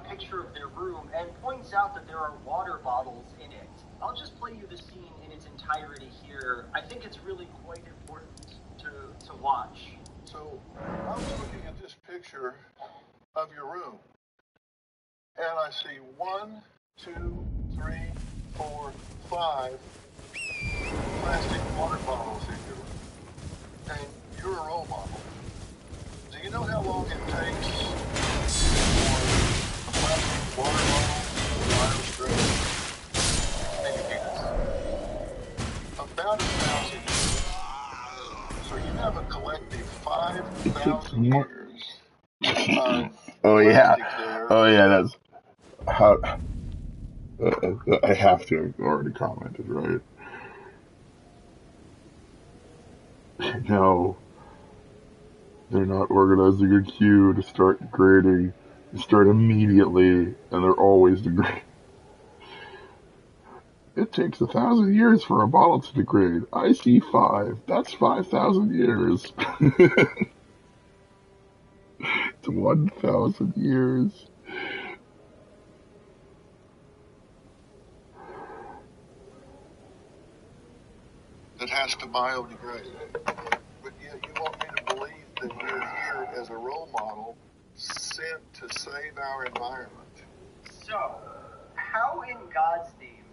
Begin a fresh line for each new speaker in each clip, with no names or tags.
picture of their room and points out that there are water bottles in it. I'll just play you the scene in its entirety here. I think it's really quite important to watch.
So, I was looking at this picture of your room, and I see 1, 2, 3, 4, 5 plastic water bottles in your room. And you're a role model. Do you know how long it takes for a plastic water bottle to fire straight? Maybe guess. About 1,000 years. So you have a collective 5,000 years of plastic there.
Oh yeah, that's how. I have to have already commented, right? No, they're not organizing a queue to start degrading. They start immediately, and they're always degrading. It takes 1,000 years for a bottle to degrade. I see 5. That's 5,000 years. It's 1,000 years.
That has to biodegrade. But yet you want me to believe that you're here as a role model sent to save our environment.
So, how in God's name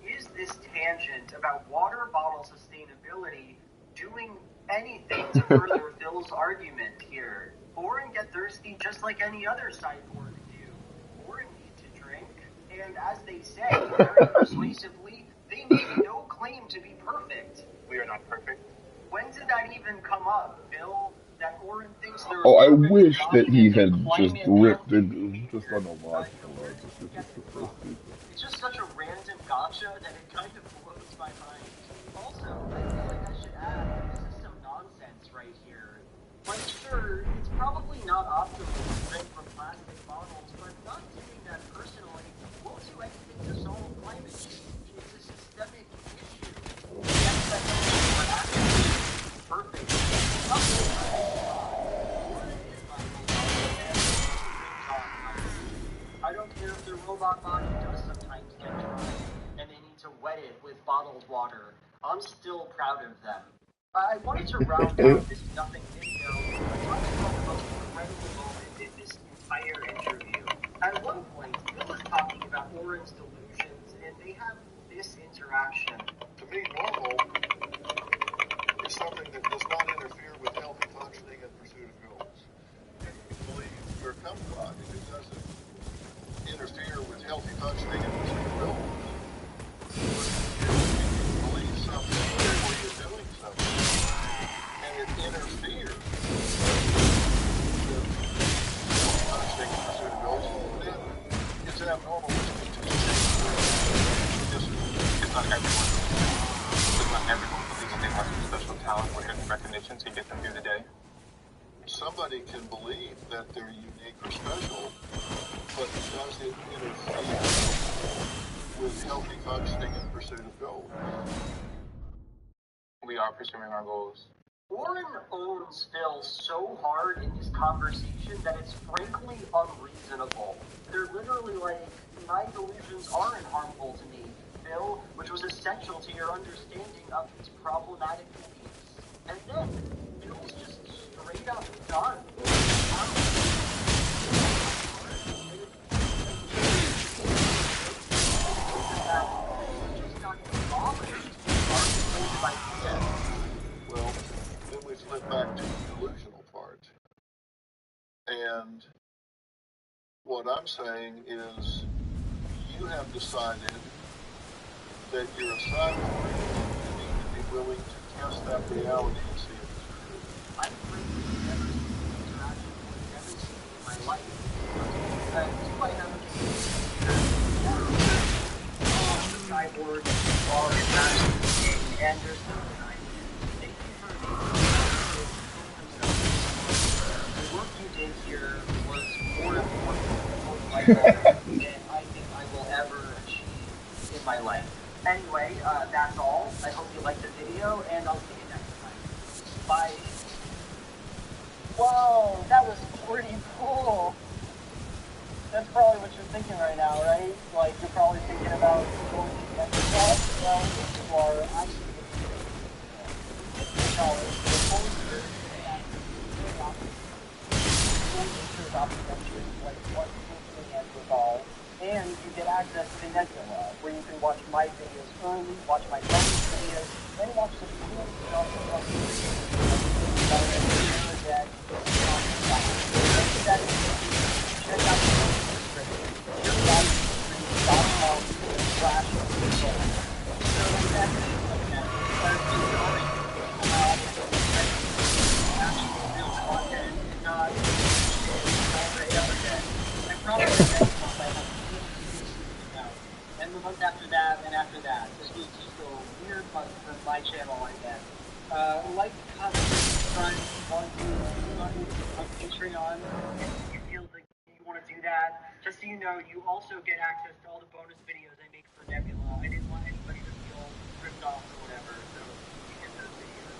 is this tangent about water bottle sustainability doing anything to further Phil's argument here? Orin get thirsty just like any other cyborg do. Orin need to drink, and as they say very persuasively, they make no claim to be perfect. We are not perfect. When did that even come up, Phil? That Orin thinks they're
I wish that he had just ripped it just on the logical line.
It's just such a random gotcha that it kind of blows my mind. Also, I feel like I should add that this is some nonsense right here. Like, sure, it's probably not optimal to drink from plastic bottles, but not taking that personally won't do anything to solve climate change. It's a systemic issue. The expectations are actually perfect. I don't care if their robot body does sometimes get dry and they need to wet it with bottled water. I'm still proud of them. I wanted to round out this nothing video by talking about the most incredible moment in this entire interview. At one point, Bill was talking about Orin's delusions, and they have this interaction.
To me, normal is something that does not interfere with healthy functioning and pursuit of goals. And you believe you're a kumquat if it doesn't interfere with healthy functioning and pursuit of goals. You believe something or you're doing something, and it interferes with functioning and pursuit of goals, then it's abnormal.
It's not everyone. It's not everyone believes they have some special talent or hidden recognition to get them through the day.
Somebody can believe that they're unique or special, but does it interfere with healthy functioning and pursuit of goals?
We are pursuing our goals.
Orin owns Phil so hard in this conversation that it's frankly unreasonable. They're literally like, my delusions aren't harmful to me, Phil, which was essential to your understanding of his problematic beliefs. And then, Phil's just straight up done.
Well, then we flip back to the delusional part. And what I'm saying is, you have decided that you're a cyborg and you need to be willing to test that reality and see if it's true.
I've really never seen an interaction with never seen in my life. Do I have a cyborg are in fact and there's no denying it. Thank you for the work you did here was more important than I think I will ever achieve in my life. Anyway, that's all. I hope you liked the video, and I'll see you next time. Bye. Whoa, that was pretty cool. That's probably what you're thinking right now, right? Like, you're probably thinking about going to the club. Well, if you are, I see it. College, the whole year, really awesome. Features options like what you can revolve, and you get access to Nebula, where you can watch my videos early, watch my bonus videos, and watch some cool stuff from the that check out the description. And the month after that, and after that. This was just a weird month for my channel, I guess. Like, comment, subscribe, want to on Patreon, if you feel like you want to do that. Just so you know, you also get access to all the bonus videos I make for Nebula. I didn't want anybody to feel ripped off or whatever, so you get those videos.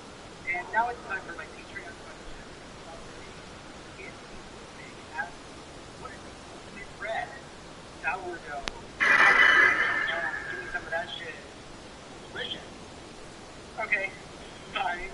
And now it's time for my Patreon question. Is big as what is the ultimate bread? Sourdough. Give me some of that shit. Delicious. Okay, bye.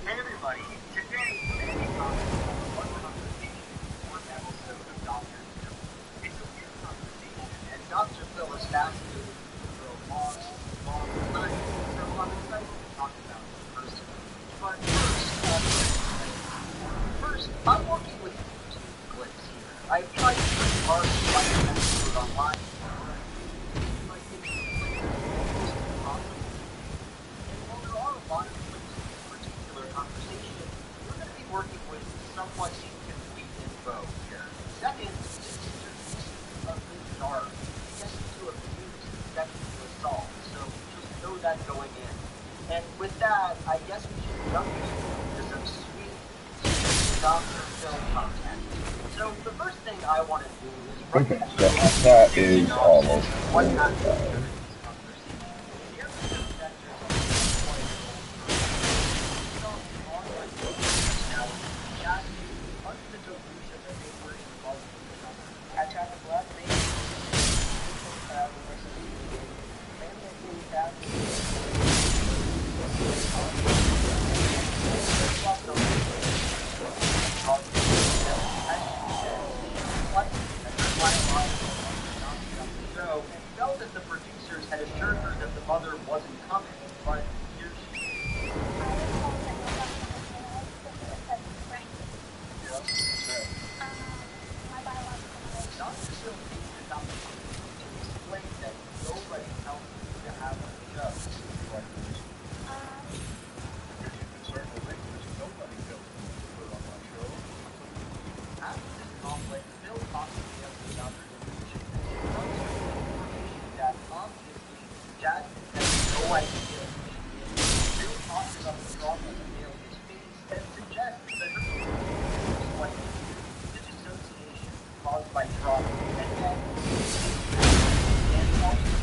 Hey everybody, today we're going to be talking about one conversation in one episode of Dr. Phil. It's a weird conversation, and Dr. Phil is fascinated for a long, long time, so I'm excited to talk about it personally. But first, I'm working with YouTube clips here. I've tried to put hard to find an episode online, but it's almost impossible. And while there are a lot of clips in this particular conversation, we're going to be working with somewhat incomplete info here. Second, this interview is a bit dark. It gets into abuse and sexual assault, so just know that going in. And with that, I guess we should jump into some sweet Dr. Phil content. So the first thing I want to do is
Okay, that is almost
what
over.
happened. So, and felt that the producers had assured her that the mother wasn't coming, but here she is. Dr. Phil takes this opportunity to explain that nobody tells you to have a show like this.
Because you can certainly make this. Nobody tells me to put on my show.
After this conflict, Phil talks to the other doctors and physicians and confronts her with information that obviously Jasmine has no idea who she is. Phil talks about the trauma that Amelia's faced and suggests that her condition is like the dissociation caused by trauma, and yet and also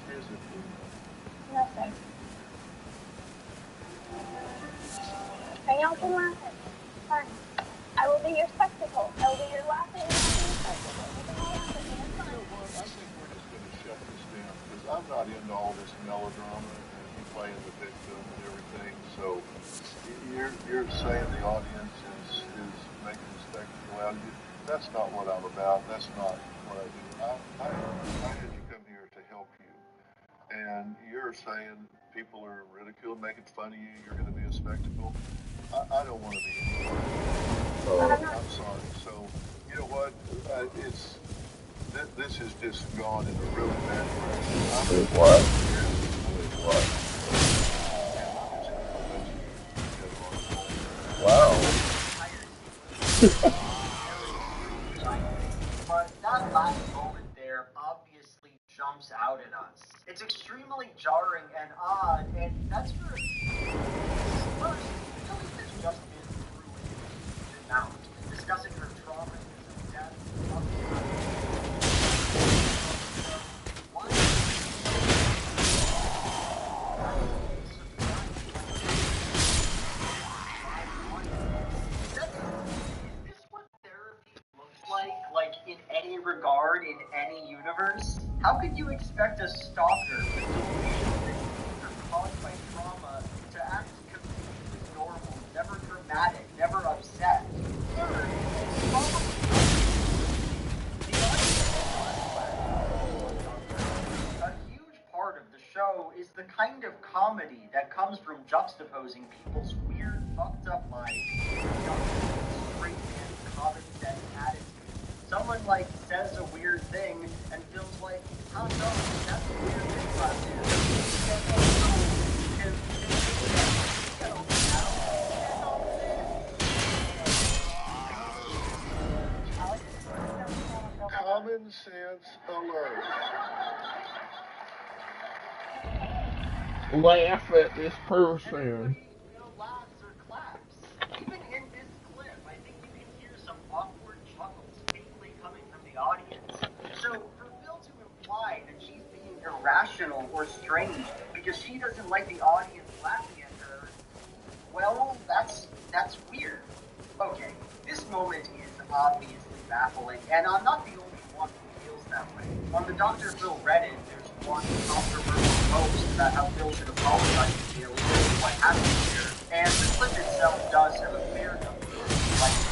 Here's the thing.
Nothing. Hang out with my fun. I will be your spectacle. I will be your laughing spectacle. You can all laugh at me. It's
You
fun.
know what? I think we're just going to shut this down because I'm not into all this melodrama and you playing the victim and everything. So you're saying the audience is making a spectacle out of you. That's not what I'm about. That's not what I do. I had you come here to help you. And you're saying people are ridiculing, making fun of you. You're going to be a spectacle. I don't want to be any part of that. I'm sorry. So, you know what? This has just gone in a really bad direction.
Wait, what?
Wow.
but that that last moment there obviously jumps out at us. It's extremely jarring and odd, and that's for a few reasons. First, Billy has just been through a huge amount, discussing her traumatism, death, like in any regard, in any universe? How could you expect a stalker with delusions that you think are caused by trauma to act completely normal, never dramatic, never upset? Third, it's probably the a huge part of the show is the kind of comedy that comes from juxtaposing people's weird, fucked up lives with Dr. straight man common sense attitude. Someone like says a weird thing and feels like, how no, that's a weird thing about you.
Common sense alert.
Laugh at this person.
Laughs or claps. Even in this clip, I think you can hear some awkward chuckles faintly coming from the audience. So for Phil to imply that she's being irrational or strange because she doesn't like the audience laughing at her, well, that's weird. Okay, this moment is obviously baffling, and I'm not the only one who feels that way. On the Dr. Phil Reddit, there's one controversial post about how Phil should apologize to Bailey for what happened here, and the clip itself does have a fair number of dislikes.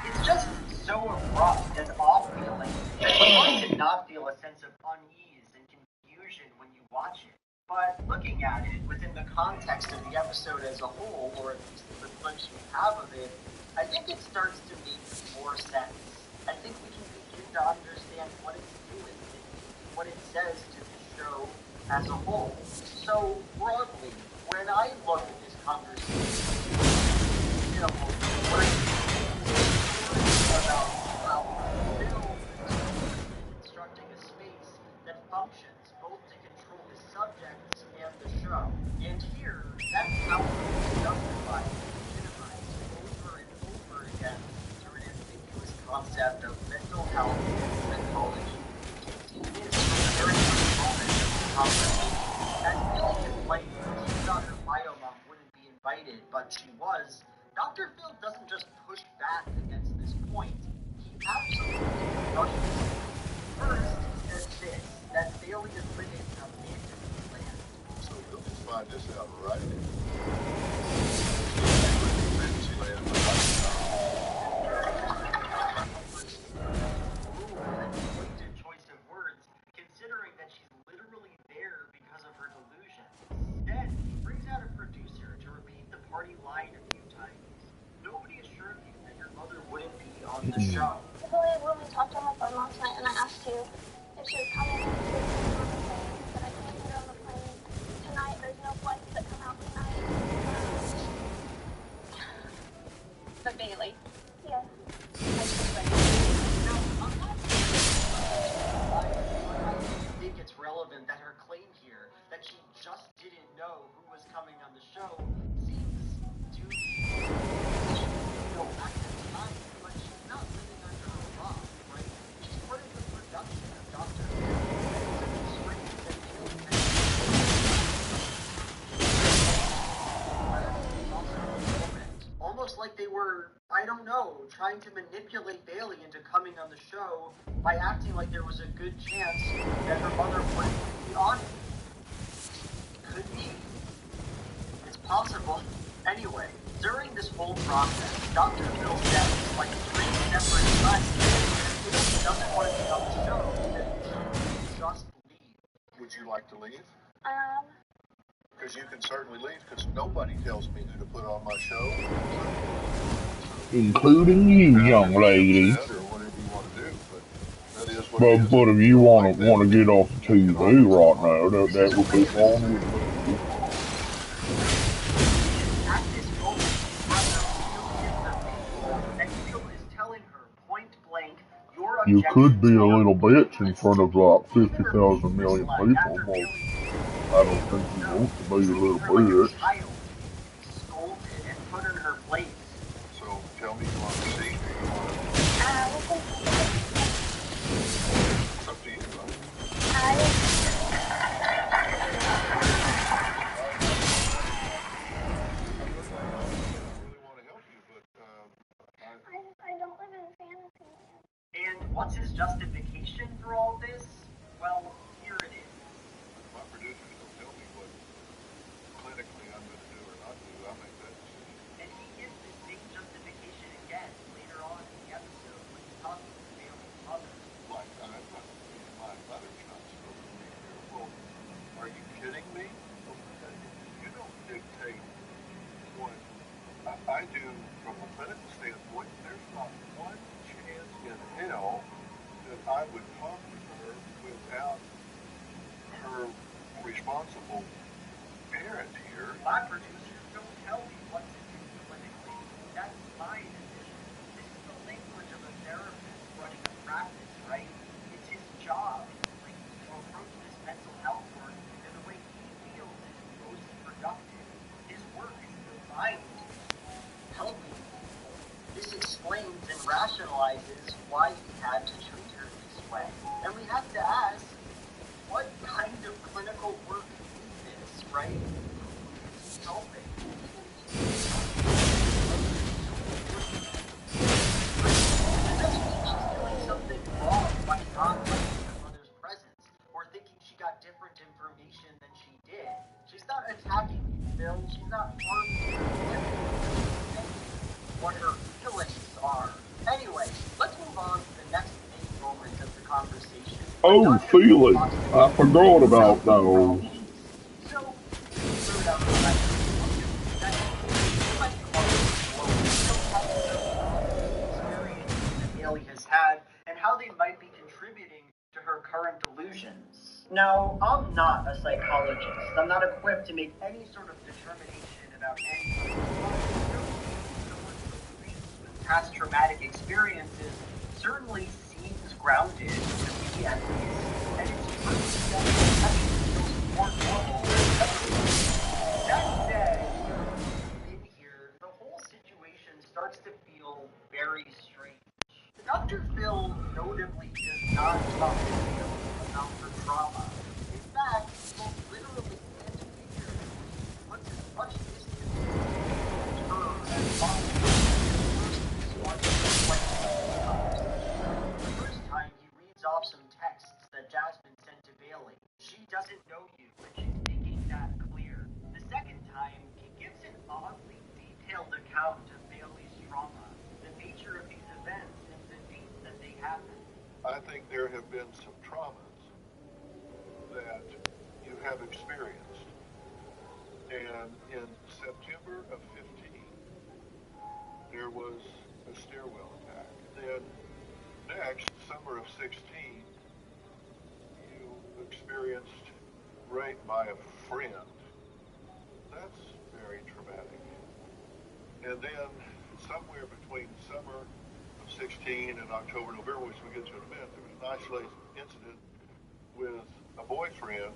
It's just so abrupt and off-feeling that it's hard to not feel a sense of unease and confusion when you watch it. But looking at it within the context of the episode as a whole, or at least the clips we have of it, I think it starts to make more sense. I think we can begin to understand what it's doing and what it says to the show as a whole. So, broadly, when I look at this conversation, you know, what I think about how Bill is constructing a space that functions both to control the subjects and the show. And here, that power is justified and legitimized over and over again through an ambiguous concept of mental health and psychology. It is the very first moment of the conversation. As Billy complained, she thought her bio mom wouldn't be invited, but she was. Dr. Phil doesn't just push back against this point, he absolutely crushes it. First, he says this, that Bailey is living in a fantasy land.
So we'll just find this out right now.
Conflicted choice of words, considering that she's literally there because of her delusion. Instead, he brings out a producer to repeat the party line a few times. Nobody assured you that your mother wouldn't be on the show.
When we talked on the phone last night, and I asked you if she was coming in to get on the plane, but I can't get on the plane tonight. There's no flights that come out tonight. But Bailey. Yes. I just read it.
No, I'm not I think it's relevant that her claim here that she just didn't know who was coming on the show seems dubious. She didn't know at the time, but she's not living under a rock, right? She's part of the production of Dr. Phil. Almost like they were, I don't know, trying to manipulate Bailey into coming on the show by acting like there was a good chance that her mother wouldn't be on it. Could be. It's possible. Anyway, during this whole process, Dr. Phil said, like 3 separate times, if she doesn't want to be on the show, then she should just leave.
Would you like to leave? Because you can certainly leave, because nobody tells me who to put on my show.
Including you, young lady.
Or whatever you want to do, but that is what it is.
But if you want to get off the TV right now, that would be fine with me.
At this moment, brother Phil is the people, and Phil is telling her point blank, you're a
You could be a little bitch in
But
front of
still,
50,000 million people. Well, I don't think you want to be a little bitch.
Child to be scolded and put in her place.
So tell me, you want to see or you want to... It's up to you, bud.
I don't live in fantasy land.
And what's his justification for all this? Well, here it is.
My producers don't tell me what clinically I'm going to do or not do. I make that decision.
And he gives the same justification again later on in the episode when he's talking to Bailey's mother.
Like, my mother's not supposed to be here. Well, are you kidding me? You don't dictate what I do from a clinical standpoint. There's not one chance in hell that I would talk to her without her responsible parent here.
My producers don't tell me what to do clinically. That's my decision. This is the language of a therapist running a practice, right? It's his job to approach this mental health work in the way he feels is most productive. His work is designed to help people. This explains and rationalizes why he had to treat her this way. And we have to ask, what kind of clinical work is this, right? Who's helping? It doesn't mean she's doing something wrong by not liking her mother's presence or thinking she got different information than she did. She's not attacking you, Bill. She's not harming your clinic. What her feelings are. Anyway, let's move on to the next main moment of the conversation.
Oh, feelings. I forgot about those.
So, third out of the night, experiences that Bailey has had and how they might be contributing to her current delusions. Now, I'm not a psychologist. I'm not equipped to make any sort of determination about anybody. Past traumatic experiences certainly seems grounded to me at least, and it's proof that feels more normal. That said, in here, the whole situation starts to feel very strange. Dr. Phil notably does not talk to Bailey about her trauma. In fact, both literally and figuratively puts as much distance between her and possible. The first time he reads off some texts that Jasmine sent to Bailey. She doesn't know you, and she's making that clear. The second time, he gives an oddly detailed account of Bailey's trauma, the nature of these events, and the date that they happened.
I think there have been some traumas that you have experienced. And in September of 15, there was a stairwell attack. Then next, summer of 16, you experienced rape by a friend. That's very traumatic. And then somewhere between summer of 16 and October, November, which we get to in a minute, there was an isolated incident with a boyfriend.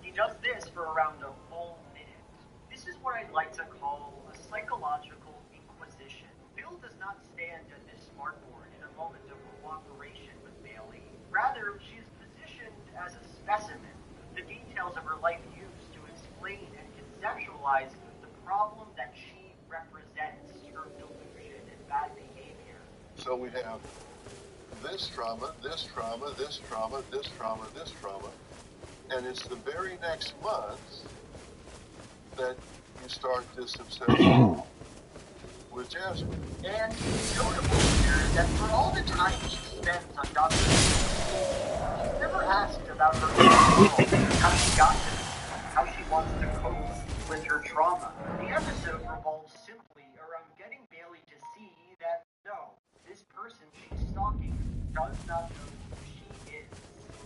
He does this for around a full minute. This is what I'd like to call a psychological inquisition. Bill does not stand at this smartboard in a moment of cooperation with Bailey. Rather, she is positioned as a specimen, the details of her life used to explain and conceptualize the problem that she represents, her delusion and bad behavior.
So we have this trauma, this trauma, this trauma, this trauma, this trauma, and it's the very next month that you start this obsession with Jasmine.
And notable here is that for all the time she spends on Dr. she's never asked about her how she got to this, how she wants to cope with her trauma. The episode revolves simply around getting Bailey to see that, no, this person she's stalking does not know who she is.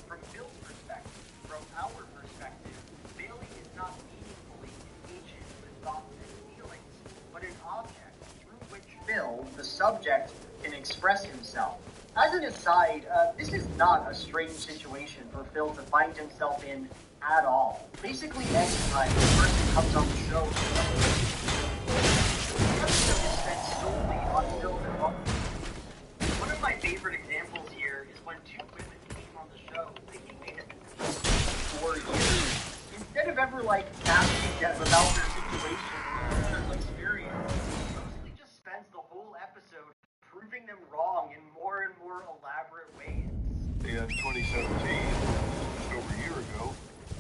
From Bill's perspective, from our perspective, Bailey is not meaningfully engaging with thoughts and feelings, but an object through which Bill, the subject, can express himself. As an aside, this is not a strange situation for Phil to find himself in at all. Basically, anytime a person comes on the show, the episode is spent solely on Phil's involvement. One of my favorite examples here is when two women came on the show thinking they had been for years. Instead of ever asking them about their situation or personal experience, he mostly just spends the whole episode proving them wrong in more and more elaborate ways.
In 2017, just over a year ago,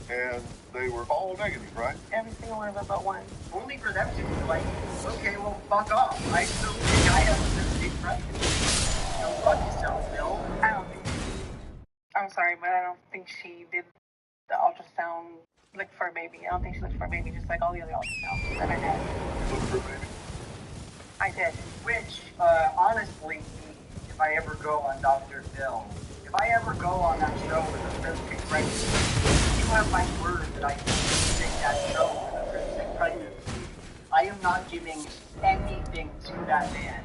and they were all negative, right?
Every single one of them but one.
Only for them to be like, okay, well, fuck off. I still think I have a big prejudice. Go fuck yourself, Bill.
I don't think I'm sorry, but I don't think she did the ultrasound look for a baby. I don't think she looked for a baby, just like all the other ultrasounds that I had.
You look for a baby?
I did.
Which, honestly, if I ever go on Dr. Phil, if I ever go on that show with a cryptic pregnancy, you have my word that I take that show with a cryptic pregnancy. I am not giving anything to that man.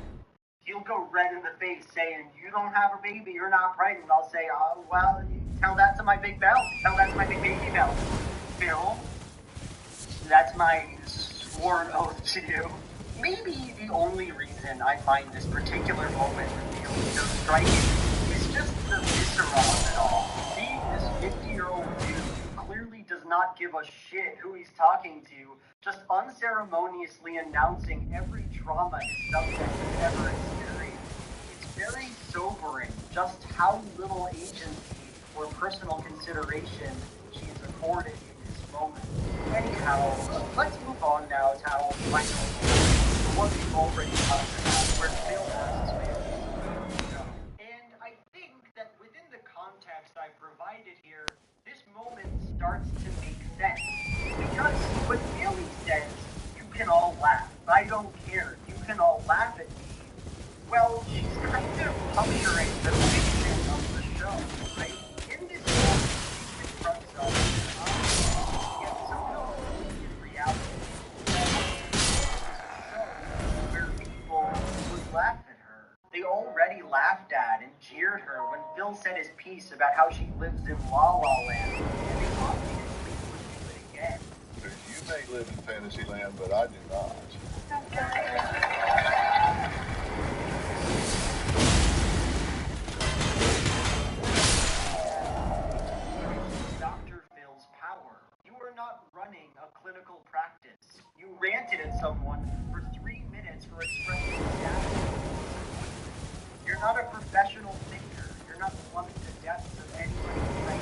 He'll go red in the face saying, you don't have a baby, you're not pregnant. I'll say, oh, well, you tell that to my big belt. Tell that to my big baby belt. Phil, that's my sworn oath to you. Maybe the only reason I find this particular moment revealed so striking is just the viscera of it all. Seeing this 50-year-old dude who clearly does not give a shit who he's talking to, just unceremoniously announcing every trauma his subject has ever experienced. It's very sobering just how little agency or personal consideration she is afforded in this moment. Anyhow, let's move on now to our final what we've already talked about, where Phil asks fans to go. And I think that within the context I provided here, this moment starts to make sense. Because when Bailey says, you can all laugh, I don't care, you can all laugh at me, well, she's kind of puncturing the fiction of the show, right? In this moment, she confronts us, yet somehow in reality, laugh at her. They already laughed at and jeered her when Phil said his piece about how she lives in La La Land, and they obviously would do it again.
You may live in Fantasyland, but I do not.
Dr. Phil's power. You are not running a clinical practice. You ranted at someone for 3 minutes for expressing sadness. You're not a professional thinker. You're not plumbing the depths of anybody's brain.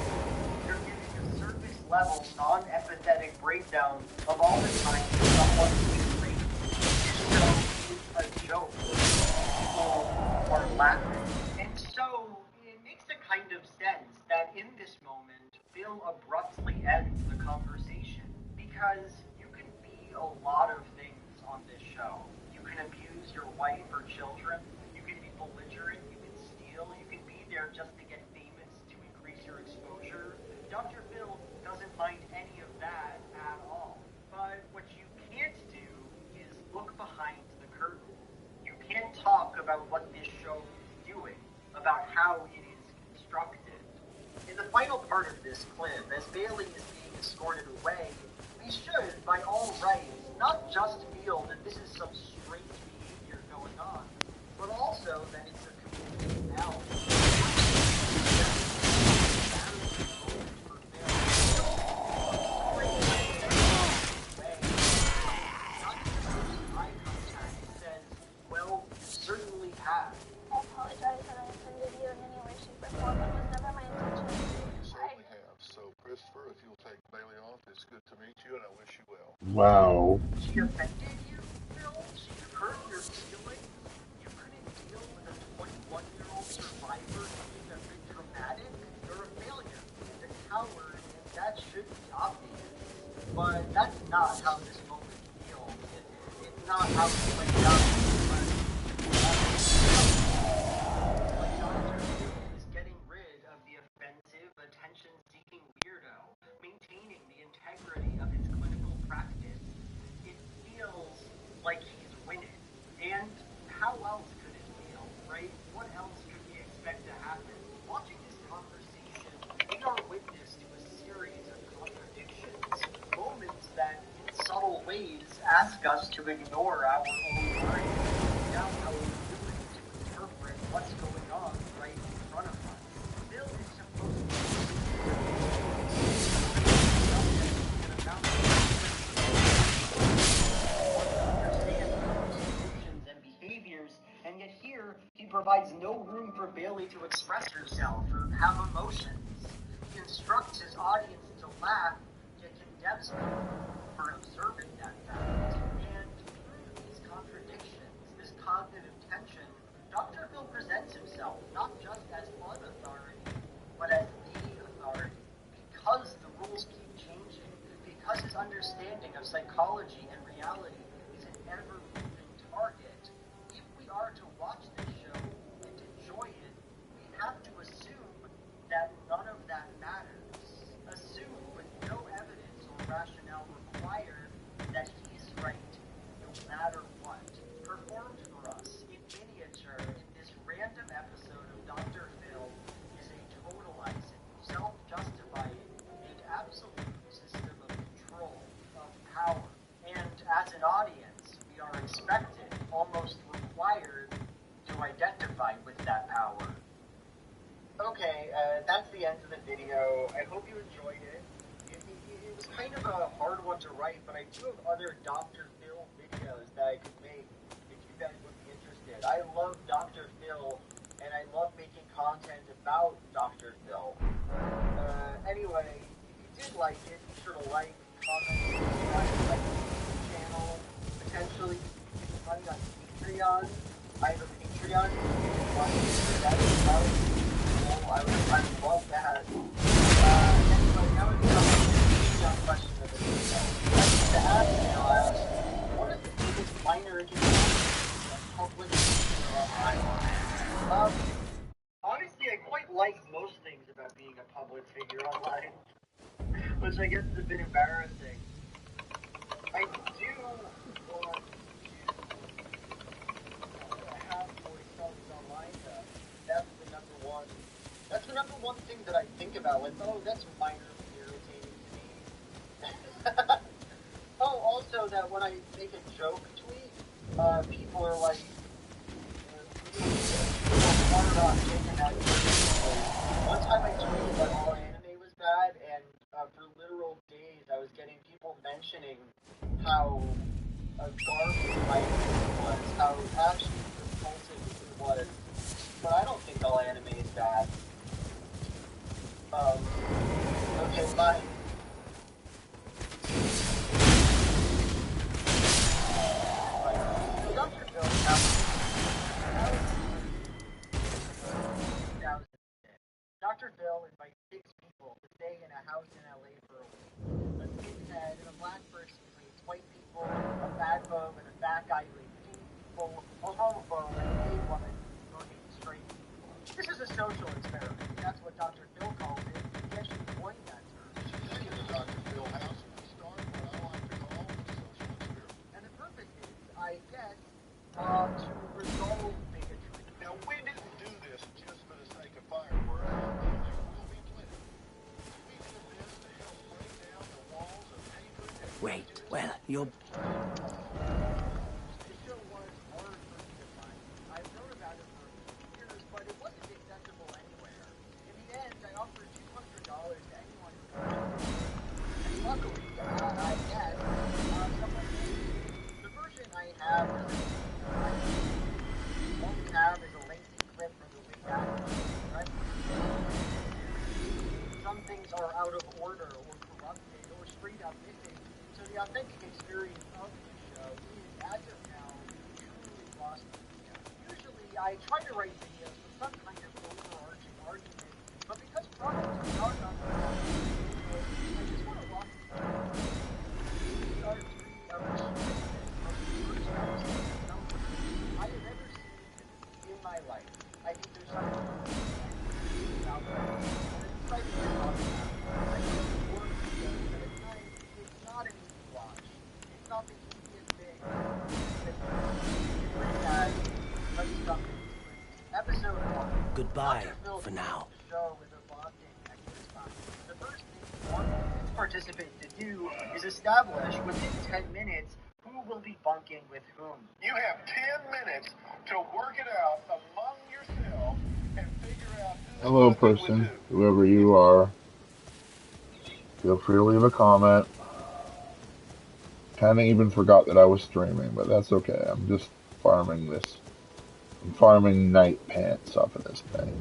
You're giving a surface-level, non-empathetic breakdown of all the times someone is great. This show is a joke. People are laughing. And so, it makes a kind of sense that in this moment, Phil abruptly ends the conversation. Because you can be a lot of things on this show. You can abuse your wife or children. You can be belligerent. You can steal. You can be there just to get famous to increase your exposure. Dr. Phil doesn't mind any of that at all. But what you can't do is look behind the curtain. You can't talk about what this show is doing, about how it is constructed. In the final part of this clip, as Bailey is being escorted away, we should, by all rights, not just feel that this is some strange behavior going on, but also that it's a complete now. Well, you certainly have.
I apologize that I offended you in any way, shape, or form. It was never my intention.
You certainly have. So, Christopher, if you'll take Bailey off, it's good to meet you, and I wish you well.
Wow.
She offended you, Phil? She hurt your feelings? You couldn't deal with a 21-year-old survivor being a bit traumatic? You're a failure, and a coward, and that should be obvious. But that's not how this moment feels, is it? It's not how it played out. Like Dr. Phil is getting rid of the offensive, attention-seeking weirdo, maintaining the integrity of his clinical practice. It feels like he's winning. And how else could it feel, right? What else could we expect to please ask us to ignore our own minds and doubt our ability to interpret what's going on right in front of us. Bill is supposed to understand people's emotions and behaviors, and yet here he provides no room for Bailey to express herself or have emotions. He instructs his audience to laugh, yet condemns people for observing that fact. And through these contradictions, this cognitive tension, Dr. Phil presents himself not just as an authority, but as the authority. Because the rules keep changing, because his understanding of psychology and reality is an ever-moving target, if we are to watch this show and enjoy it, we have to assume that none of that matters. Assume with no evidence or rationale required that he's right, no matter what. Performed for us in miniature in this random episode of Dr. Phil is a totalizing, self-justifying, and absolute system of control, of power. And as an audience, we are expected, almost required, to identify with that power. Okay, that's the end of the video. I hope you enjoyed it. It was kind of a hard one to write, but I do have other Dr. Phil videos that I could make if you guys would be interested. I love Dr. Phil, and I love making content about Dr. Phil. Anyway, if you did like it, be sure to like, comment, subscribe to my YouTube channel. Potentially, you can find me on Patreon. I have a Patreon. That is about I would love that. Anyway, that was the question of the video. To ask you, what is the biggest minor inconvenience of public online? Honestly, I quite like most things about being a public figure online, which I guess is a bit embarrassing. I do want to have more subs online, though. That's the number one thing that I think about. Like, oh, that's minorly irritating to me. Oh, also that when I make a joke tweet, people are like, hard on taking that seriously. One time I tweeted that all anime was bad, and for literal days I was getting people mentioning how garbage my opinion was, how actually repulsive it was. But I don't think all anime is bad. Okay, bye. So Dr. Phil, Dr. Phil invites 6 people to stay in a house in LA for a week. A skinhead and a black person rates white people, a fat phobe and a fat guy rates gay people, a homophobe and a gay woman rates straight people. This is a social experiment. That's what Dr. Phil calls it. He actually coined that term.
Today in the Dr. Phil house, we start what I like to call a social experiment.
And the purpose is, I guess, to resolve bigotry.
Now, we didn't do this just for the sake of fireworks, although there will be plenty. We did this to help break down the walls of hatred and
Wait, well, you're...
This show was hard for me to find. I've known about it for years, but it wasn't accessible anywhere. In the end, I offered $200 to anyone who would lend it. And luckily, I guess, someone did. The version I have doesn't all we have is a lengthy clip from the way back, right? Some things are out of order or corrupted or straight up missing, so the authentic experience of the show is, as of now, truly lost. Usually, I try to write videos with some kind of overarching argument, but because problems are not on the I just want to walk these are 3 of the strengths of the first episode I have ever seen in my life. I think there's something out there. And it's exciting to talk about. I think it's worth because at times it's not an easy watch. It's not the easiest thing that you can do. But it has something to it. Episode 1.
Goodbye for now.
The show with a Boston exercise. The first thing he wanted to participants to do is establish within 10 minutes who will be bunking with whom.
You have 10 minutes to work it out among yourselves and figure out who's
Hello,
bunking with
person,
who.
whoever you are. Feel free to leave a comment. Kinda even forgot that I was streaming, but that's okay. I'm just farming this. I'm farming night pants off of this thing.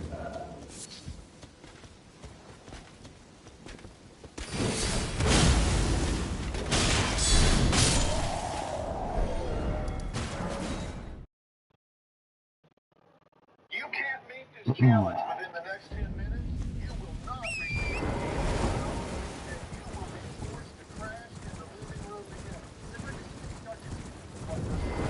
You can't meet this challenge within the next 10 minutes, you will not receive the team and you will be forced to crash in the living room together.
Cipher, this is discussion.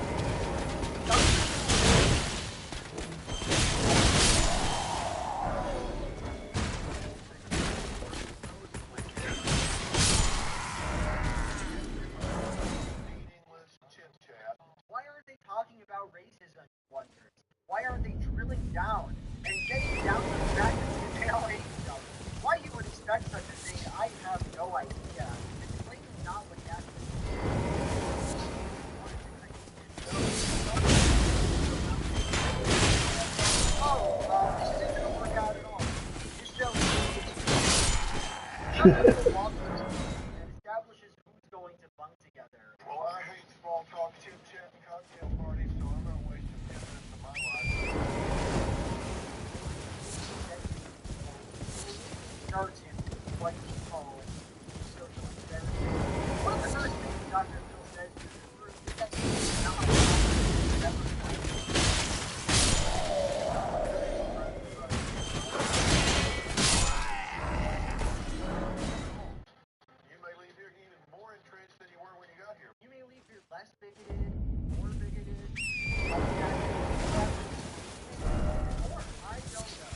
Meaningless chit chat.
Why aren't they talking about racism, wonders? Why aren't they drilling down and getting down to the fact that they hate each other? Why you would expect such a thing, I have no idea. It's plainly not what actually this isn't going to work out at all. This show is and establishes who's going to bunk together.
Well, I hate small talk, chit chat, and cocktail parties, so I'm going to waste a few minutes of my life.
Starts in what he calls social experiment. One of the first things Dr. Phil says to the group is that he's not
You may leave here even more entrenched than you were when you got here.
You may leave here less bigoted, more bigoted, or I don't know.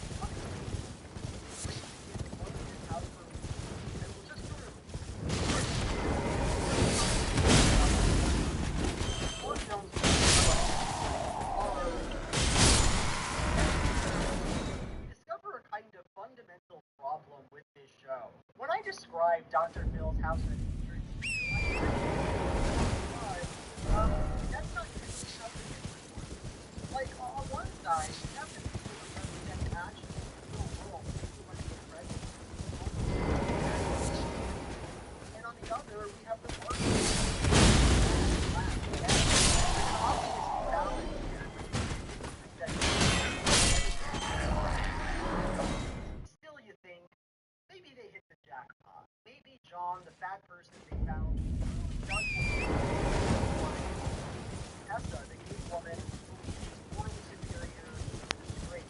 Discover a kind of fundamental problem with this show. When I describe Dr. Phil's house in the future, that's not usually something important. Like, on one side, you have the people who represent action in the real world, people like the president. And on the other, we have the market. Still, you think, maybe they hit the jackpot. Maybe John, the fat person they found, Tessa, the gay woman, believes she's morally superior to the straight.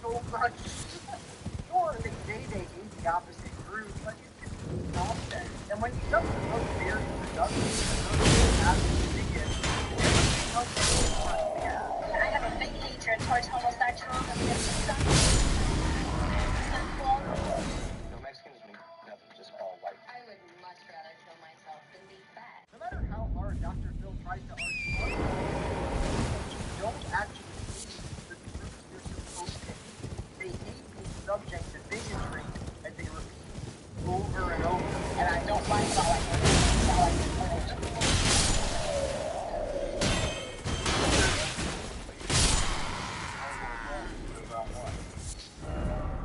So much. Sure, they say they hate the opposite group, but it's just nonsense. And when you juxtapose theory and production,
I have a big hatred towards homosexuals and
No Mexicans mean nothing, just all white.
I would much rather kill myself than be fat.
no matter how hard Dr. Phil tries to argue otherwise, you don't actually see the groups you're supposed to hate. They hate being subject to bigotry as they repeat over and over.
And I don't like it all.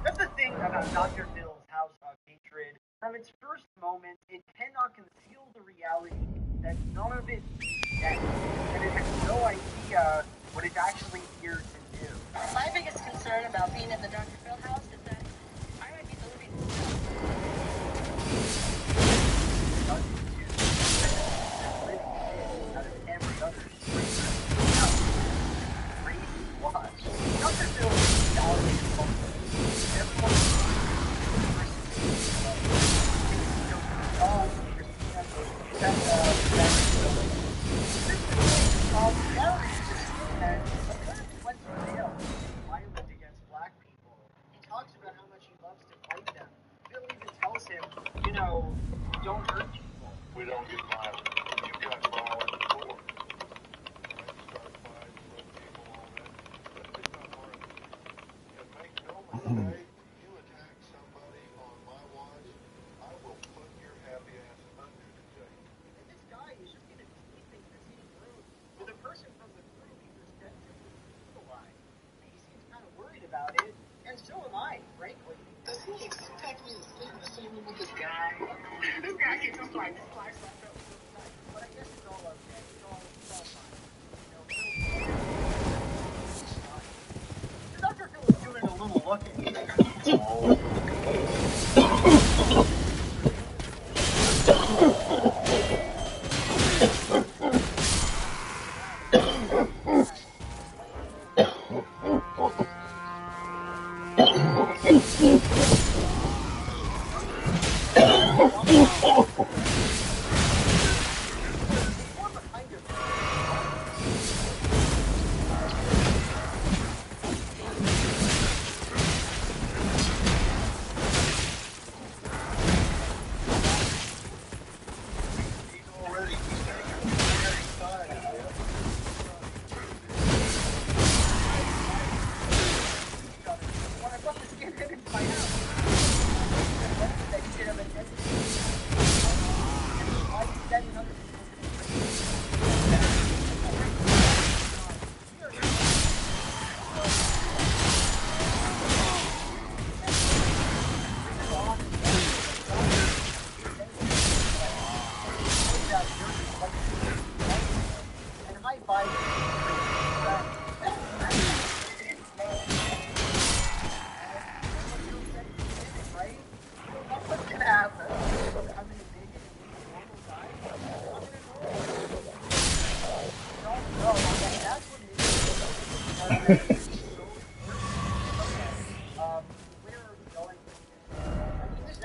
That's the thing about Dr. Phil's House of Hatred. From its first moment, it cannot conceal the reality that none of it makes sense, and it has no idea what it's actually here to do.
My biggest concern about being at the Dr. Phil house is that I might be the living
Out of every other crazy watch. Dr. Phil is everyone
okay? You attack somebody on my watch, I will put your happy ass under the table.
And this guy is just going to be sleeping in the same room with a person from the group he was ostensibly brutalized. And he seems kind of worried about it, and so am I, frankly. Does he expect me to sleep in the same room with this guy? This guy can just like slice my up so tight. But I guess it's all okay. It's all fine. You know, Phil mentioned it. Dr. Phil is doing a little looking.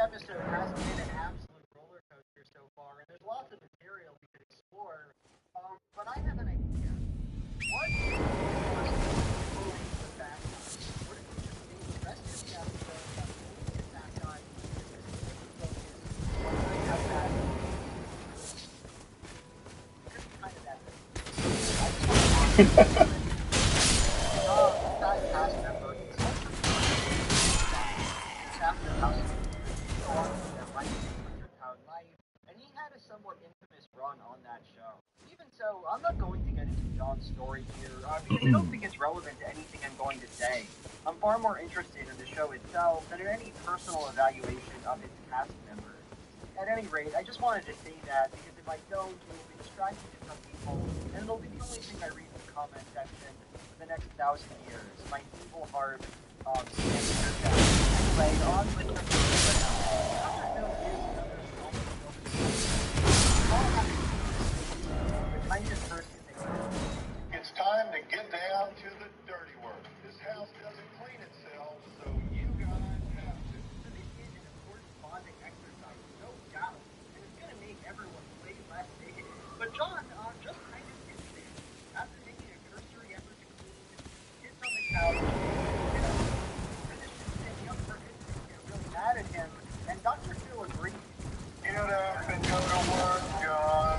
Episode has been an absolute roller coaster so far, and there's lots of material we could explore. But I have an idea. What if we first focus the bad guys? What if we just made the rest of the episode about the bad guys and specifically focus on bringing out bad guys? Just kind of that thing. I just want to that cast member is such a chapter house. And he had a somewhat infamous run on that show. Even so, I'm not going to get into John's story here, because I don't think it's relevant to anything I'm going to say. I'm far more interested in the show itself than in any personal evaluation of its cast members. At any rate, I just wanted to say that, because if I don't, it will be distracting to some people, and it'll be the only thing I read in the comment section for the next 1,000 years. My evil heart, anyway, on with the
It's time to get down to the dirty work. This house doesn't clean itself, so you guys have to.
So this is an important bonding exercise, no doubt, and it's going to make everyone way less bigoted. But John just kind of did this. After making a cursory effort to clean, sits on the couch, you know, finished his standing up for his things, get really mad at him, and Dr. Phil agrees.
Get up and go to work, John.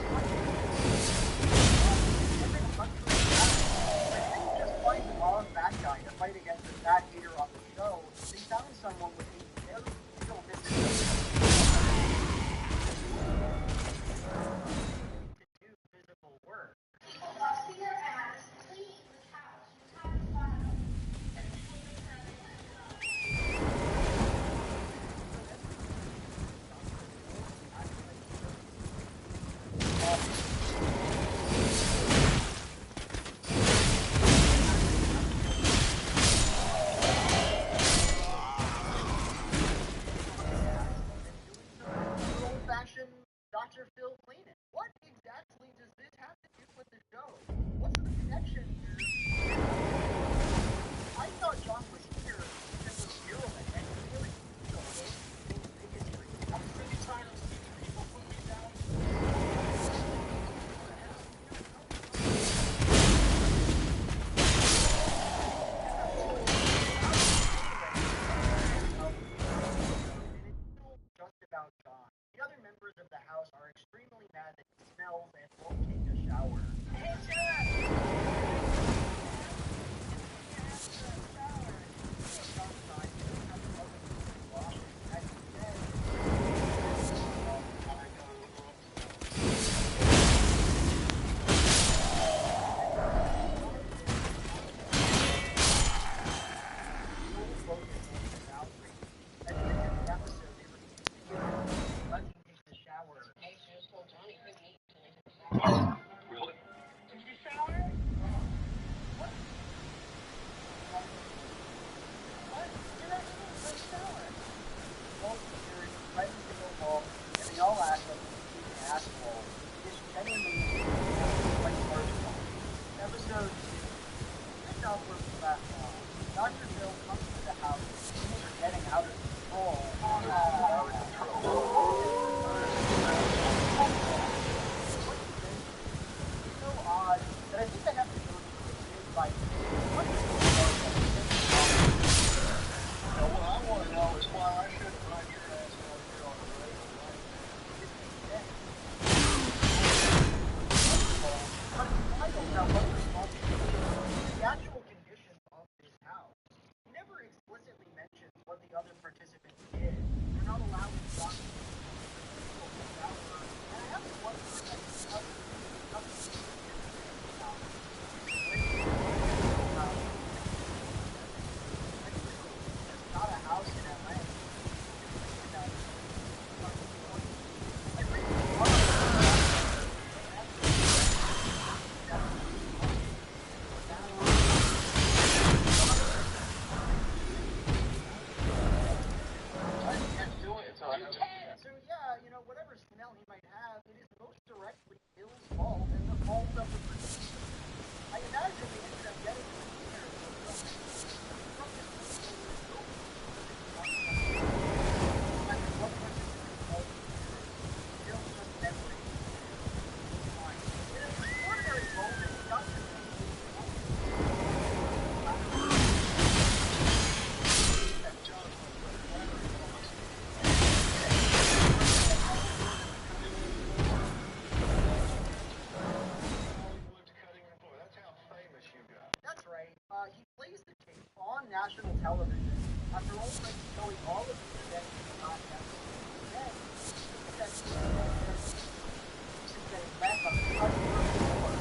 up where we left off. Dr. Bill comes to the house, things are getting out of control.
Out of
It's so odd that I think I have to go through it bit by bit. What is the
Now, what I want to know is why I shouldn't run your ass out here on the road right
this makes sense? But it's vital about what responsibility is. The actual conditions of this house. He never explicitly mentions what the other participants did. They're not allowed to talk to people without her. And I have to wonder if that's because of nothing to do with this house. It's not a house in LA. So yeah, you know, whatever smell he might have, it is most directly Bill's fault and the fault of the producer. I imagine they ended up getting the cleaner from this what was it? Bill's just memory. In an extraordinary moment, Dr. That's right. He plays the tape on national television after already showing all of the events in the podcast. Then, that's getting left on the cutting room floor.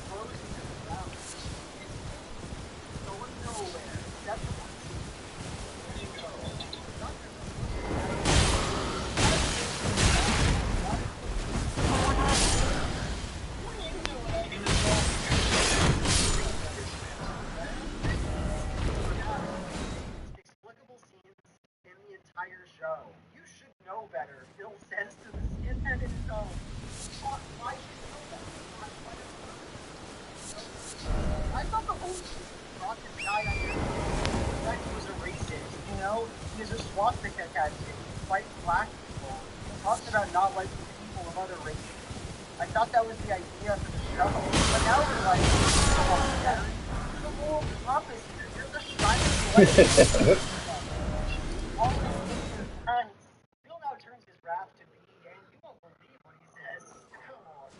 Frozen to the ground. It's going nowhere. That's what explicable scenes in the entire show. You should know better. Bill says to the skinhead himself. Why should you know that? I thought the whole brought this guy under that he was a racist. You know, he has a swastika tattoo. He fights black people. He talks about not liking people of other races. I thought that was the idea for the show. But now we're like, come on, Gary. You're the moral compass here. You're the shining light. All this is friends. Bill now turns his wrath to me, and you won't believe what he says. Come on,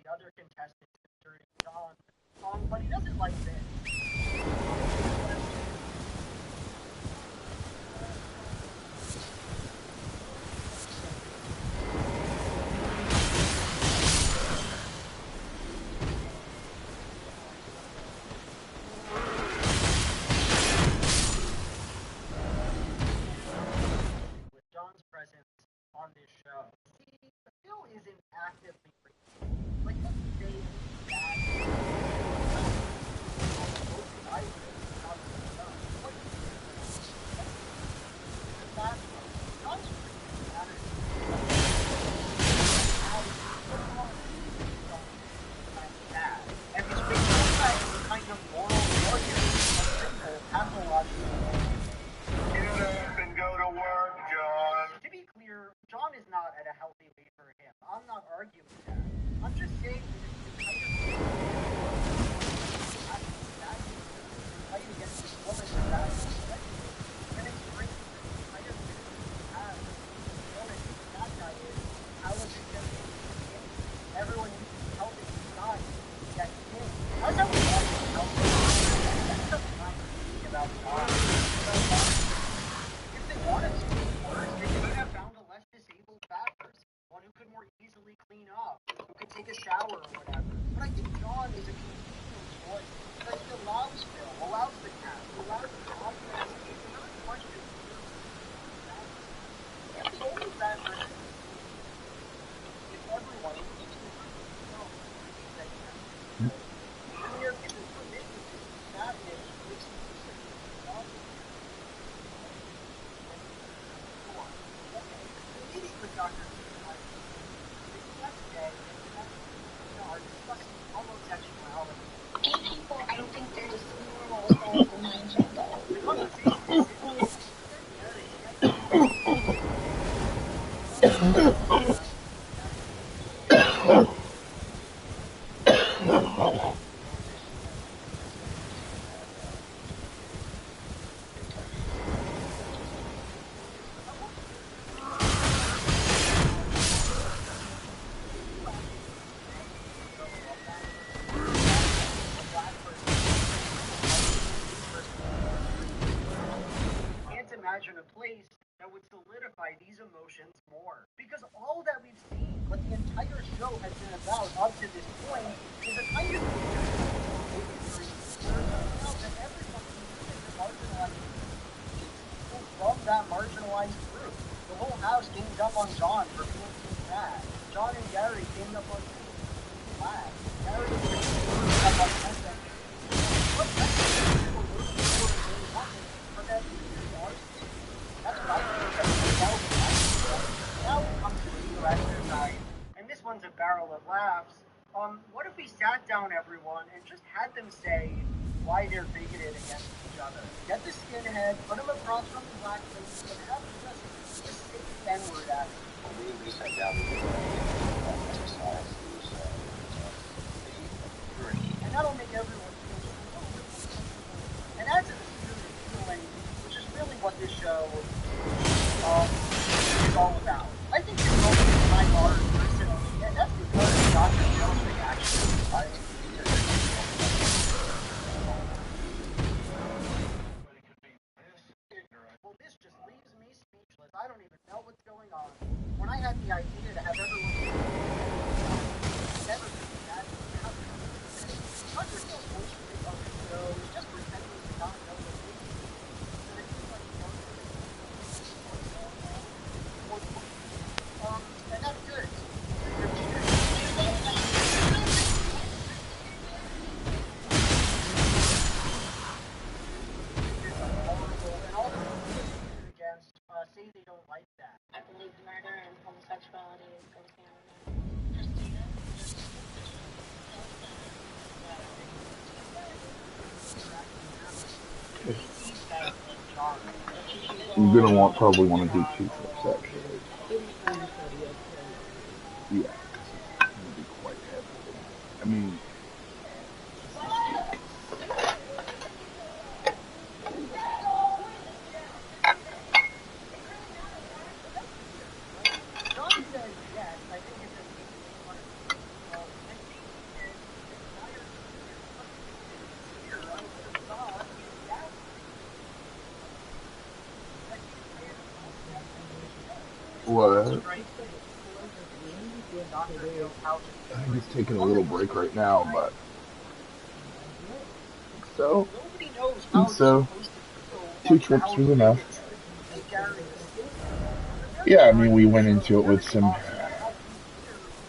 the other contestants concerning John, but he doesn't like this. With John's presence on this show, see, Phil isn't actively like let's say that and he's been kind of moral warrior, pathological.
Get up and go to work, John.
To be clear, John is not at a healthy weight for him. I'm not arguing that. I'm just saying that fight against this woman that and it's great. I just have woman that guy is how is it going to be everyone needs to be healthy inside that kid. How's that one healthy? That's something I'm thinking about if they wanted to work, they could have found a less disabled fat person, one who could more easily clean up, who could take a shower or whatever. But I think John is a convenient choice because he allows Phil, allows the cat, allows the audience to not question if the only bad person if everyone, including the person himself, that he has to when we are given permission to see sadness with immediately Dr. The next day, are discussing homosexuality.
Gay people, I don't think they're just normal as far as the mindset goes.
The conversation is imagine a place that would solidify these emotions more. Because all that we've seen, what the entire show has been about up to this point, is a kind of bigotry where it turns out that everyone is marginalized people from that marginalized group. The whole house ganged up on John for being too fat. John and Gary ganged up on Black. Gary and ganged up on Vincent. What people looking for but that that's what I think. Now we come to the exercise, and this one's a barrel of laughs. What if we sat down, everyone, and just had them say why they're bigoted against each other? Get the skinhead, put him across from the black person, and have them just say the N-word at him.
We sat down with the exercise.
And that'll make everyone feel just a little bit more comfortable. And add to the spirit of feeling, which is really what this show is all about. I think it's always high bar personally, and that's because of Dr. Phil's reaction. Well, this just leaves me speechless. I don't even know what's going on. When I had the idea to have everyone never do that, Dr. Phil's voice of the show is just pretending to not know what it is. And that's good. Say they don't like that.
I believe murder and homosexuality goes hand
I'm gonna probably want to do 2 clips actually. Yeah, it's gonna be quite heavy. I mean, what? I think it's taking a little break right now, but so 2 trips was enough. Yeah, I mean, we went into it with some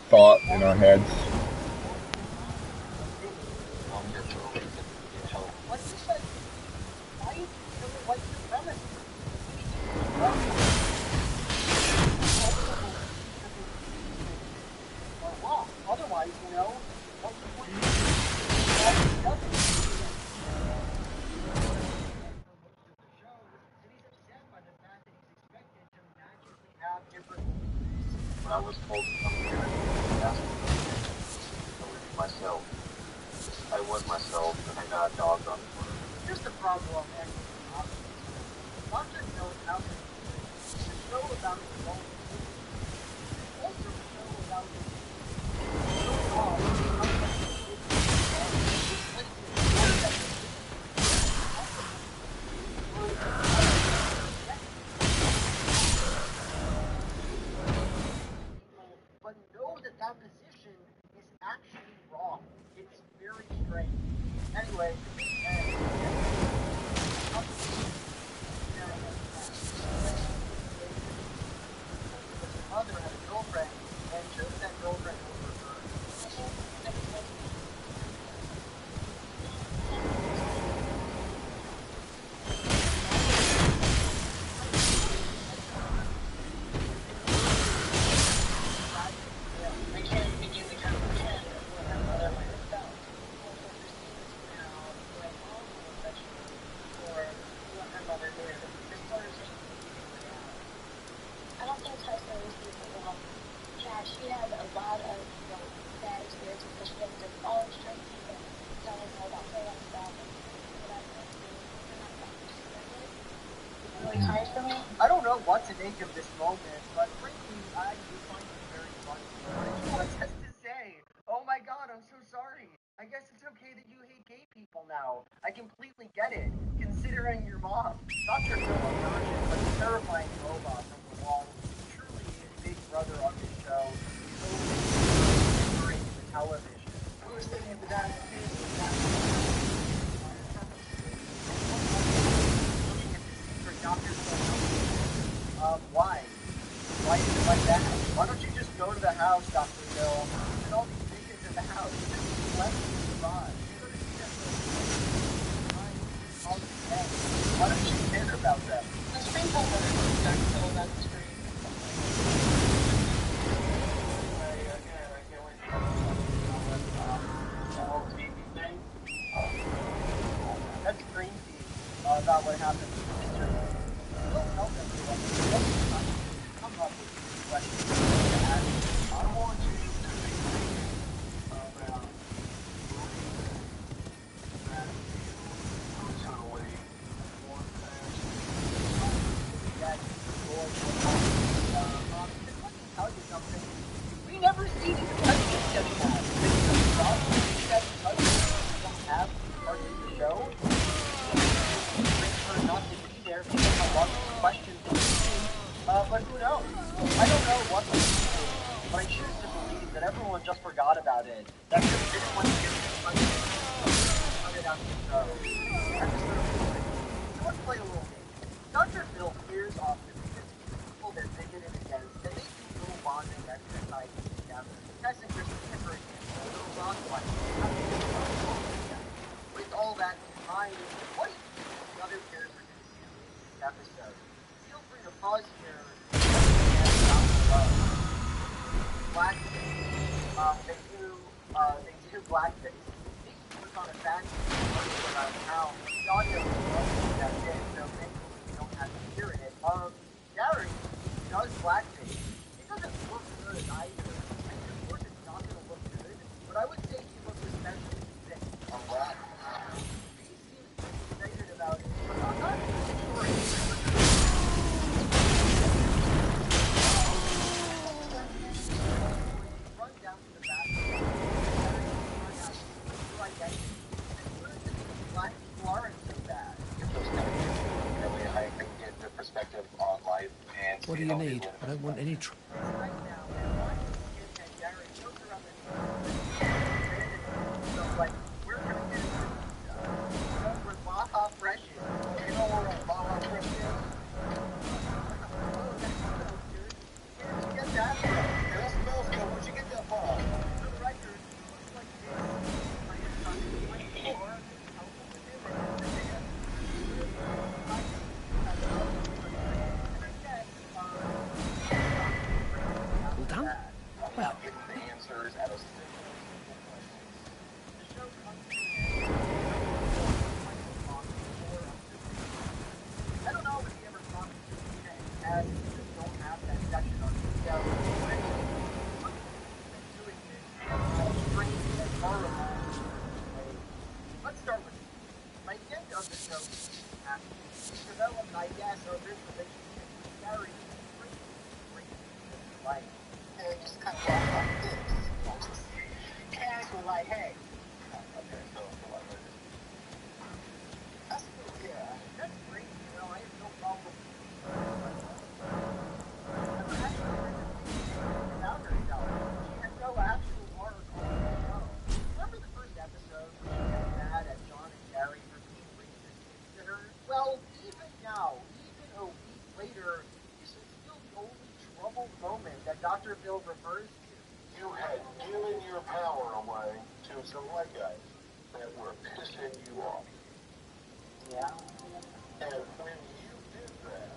thought in our heads.
When I was told to come here and ask me to be myself, I was myself, and I got dogged on the corner.
Here's the problem, and Dr. Phil's house is a show about his own also a show about his know that that position is actually wrong. It's very strange. Anyway, the game ends, and his mother had a girlfriend and chose that girlfriend over her.
We can't begin to comprehend what her mother might have felt, or to understand how like all affection or what her mother did. This daughter's
I don't think Tyson received it well. Yeah, she had a lot of bad experiences because she had to follow straight people telling her about her own stuff and what I went through. And I thought she was
really hard for me.
I don't know what to make of this moment, but frankly, I do find it very funny. What did you want us to say? Oh my god, I'm so sorry. I guess it's okay that you hate gay people now. I completely get it, considering your mom, Dr. Phil, a virgin, but a terrifying robot from the wall, truly is Big Brother on this show. He's always the television.
We were sitting at the dining table with that
Looking at the secret Dr. Phil. Why? Why is it like that? Why don't you just go to the house, Dr. Phil, and all these niggas in the house, just let them survive. Why don't you care about them?
the screen time that Dr. Phil was on the screen.
Again, I can't wait to see the whole TV thing.
That's crazy about what happened to Mr. Don't help everyone. Come up with these questions to ask.
I want you to be thinking about that you personally want
That let me tell you something. We never see these questions anymore. That don't have part of the show. For not to be there because a lot of questions. But who knows? I don't know what to do, but I choose to believe that everyone just forgot about it. That just didn't want to get this question. Put it out the show. So let's play a little game. Dr. Phil hears off the people they're bigoted against, and they do little bonding exercises together. Tess and Christine, for example, a little rock fight. With all that in mind, what do you think the other characters are going to do in this episode? Feel free to pause here. Blackface. They do blackface. Nikki was on a fact about how the audio is that big, so thankfully we don't have to hear it. Gary does blackface. It doesn't look good either. I mean, of course it's not going to look good, but I would say he looks especially sick. He seems excited about it, but I'm not sure run down to the bathroom. Black people aren't so bad.
I can get the perspective on life and
What do you need? I don't want any trouble.
It's night now, and watching Skip and Gary goes around the neighborhood. So, like, where can I get a good pizza? You know where Baja Fresh is.
You know where Baja Fresh is?
Oh, that's so good. Where did you get that from?
Yeah, that smells good. Where'd you get that from?
For the record, it looks like this. My son went to the bar, helping with him, and they had
All done? Well,
getting the answers out of
I don't know if he ever talked to Tina and Cass if they don't have that section on video. But doing this strange and horrible. Let's start with this. By the end of the show, we developed, I guess, a real relationship with Gary. Like,
And it just kind of walked like this. Cass was like, hey.
okay, so
That's cool.
yeah, that's great. You know, I have no problem with never actually heard anything about herself. She Dr. Phil refers to.
You had given your power away to some white guys that were pissing you off.
Yeah.
And when you did that,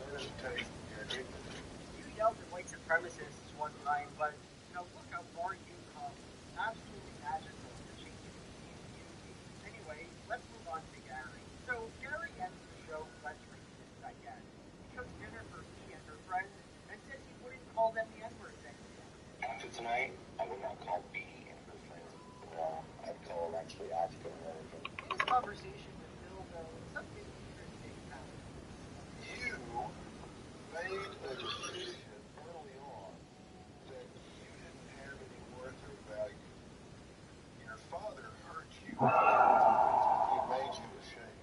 let us take your dignity.
You yelled at white supremacists one time, but look how far you've come. Absolutely magical, the changes you've communicated. Anyway, let's move on to Gary. So Gary ends the show less racist, I guess. He took dinner for he and her friend and says he wouldn't call them the N-words anymore.
After tonight, I will not call B and her friends. No, I'd call them actually African American.
In his conversation with Phil, though, something interesting happened.
You made a decision early on that you didn't have any worth or value. Your father hurt you. He made you ashamed.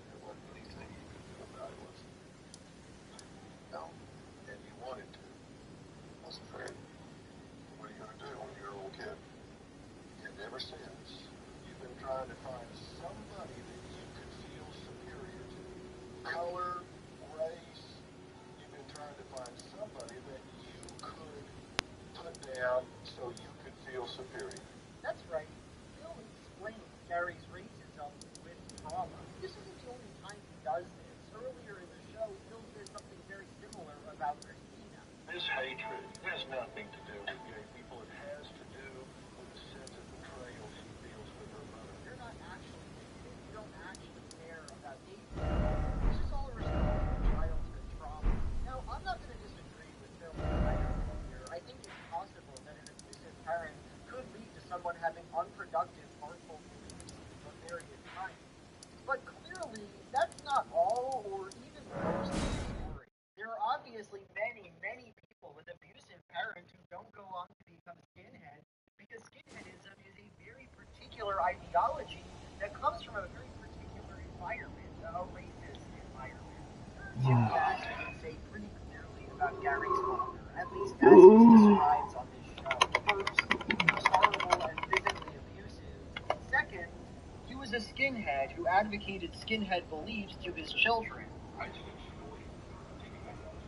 There wasn't anything you could do about it, was there? No. And you wanted to. I was afraid. What are you going to do when you're a little kid? And ever since, you've been trying to find somebody that you could feel superior to. Color, race, you've been trying to find somebody that you could put down so you could feel superior.
That's right. Phil explains Gary's racism with trauma. This isn't the only time he does this. Earlier in the show, Phil says something very similar about Christina.
This hatred has nothing to do with gay people. It has to do with the sense of betrayal she feels with her mother.
You're not actually gay. You don't actually care about gay people. This is all a response to childhood trauma. Now, I'm not going to disagree with Phil entirely here. I think it's possible that an abusive parent could lead to someone having unproductive, harmful beliefs of various kinds. But clearly, that's not all or even most of the story. There are obviously many, many people with abusive parents who don't go on to become skinheads because skinheadism is a very particular ideology that comes from a very particular environment, a racist environment. Two facts we can say pretty clearly about Gary's father, at least as he's described on this show. First, he was horrible and physically abusive. Second, he was a skinhead who advocated skinhead beliefs to his children.
I didn't feel like taking my life.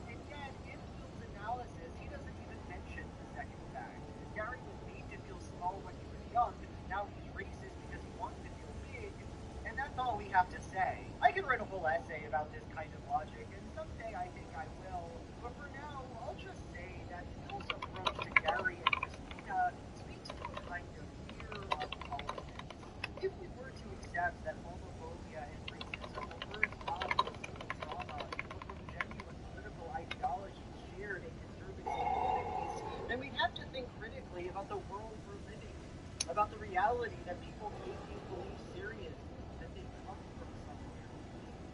And yet, in Phil's analysis, he doesn't even mention the second fact. Gary was made to feel small when he was young, now he's racist because he wants to feel big, and that's all we have to say. I could write a whole essay about this kind of logic, and someday I think I will, but for now, I'll just say that Phil's approach to Gary and Christina speaks to a kind of fear of politics. If we were to accept that homophobia and racism were words obviously from trauma or from genuine political ideologies shared in conservative communities, then we'd have to think critically about the world we're living in, about the reality that people take these beliefs seriously, that they come from somewhere,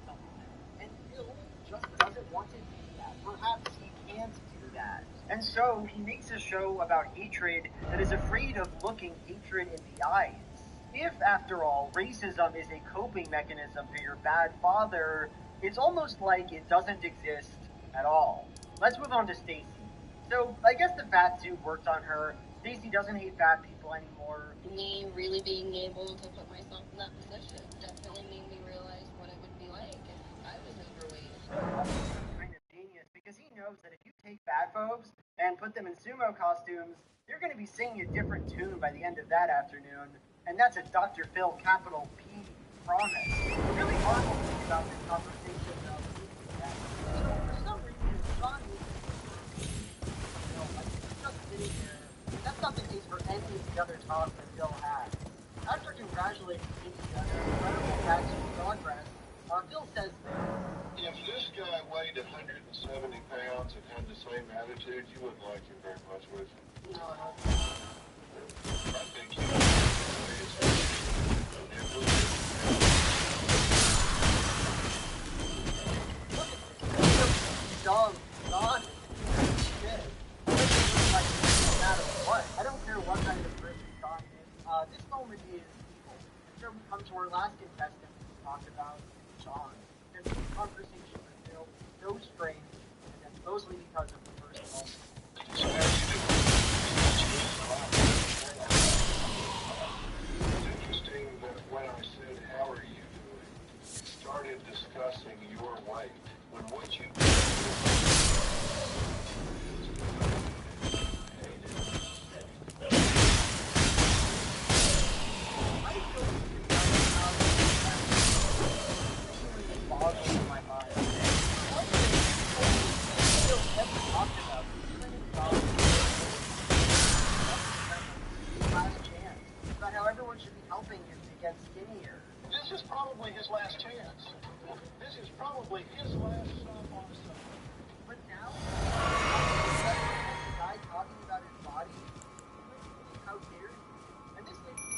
something. And Phil just doesn't want to do that. Perhaps he can't do that. And so he makes a show about hatred that is afraid of looking hatred in the eyes. If, after all, racism is a coping mechanism for your bad father, it's almost like it doesn't exist at all. Let's move on to Stacy. So, I guess the fat suit worked on her. Stacy doesn't hate fat people anymore.
Me really being able to put myself in that position definitely made me realize what it would be like if I was overweight.
Phil must be some kind of genius because he knows that if you take fat folks and put them in sumo costumes, you're going to be singing a different tune by the end of that afternoon. And that's a Dr. Phil capital P promise. A really horrible thing about this conversation, though, is that, so for some reason, John is like he's just sitting there. And that's not the case for any of the other talks that Phil has. After congratulating Stacy on her incredible tattoo progress, Phil says this.
If this guy weighed 170 pounds and had the same attitude, you wouldn't like him very much, would you?
No, I
I think you would.
dumb, John, shit. Like, no matter what. I don't care what kind of person John is. This moment is evil. And so we come to our last contestant to talk about John. And this conversation with Phil is so strange, and that's mostly because of the first moment.
It's interesting that when I said, how are you doing, you started discussing your weight, when what you did probably his last chance. This is probably his last stop on Cipher.
But now, the guy talking about his body, how dare you? And this makes me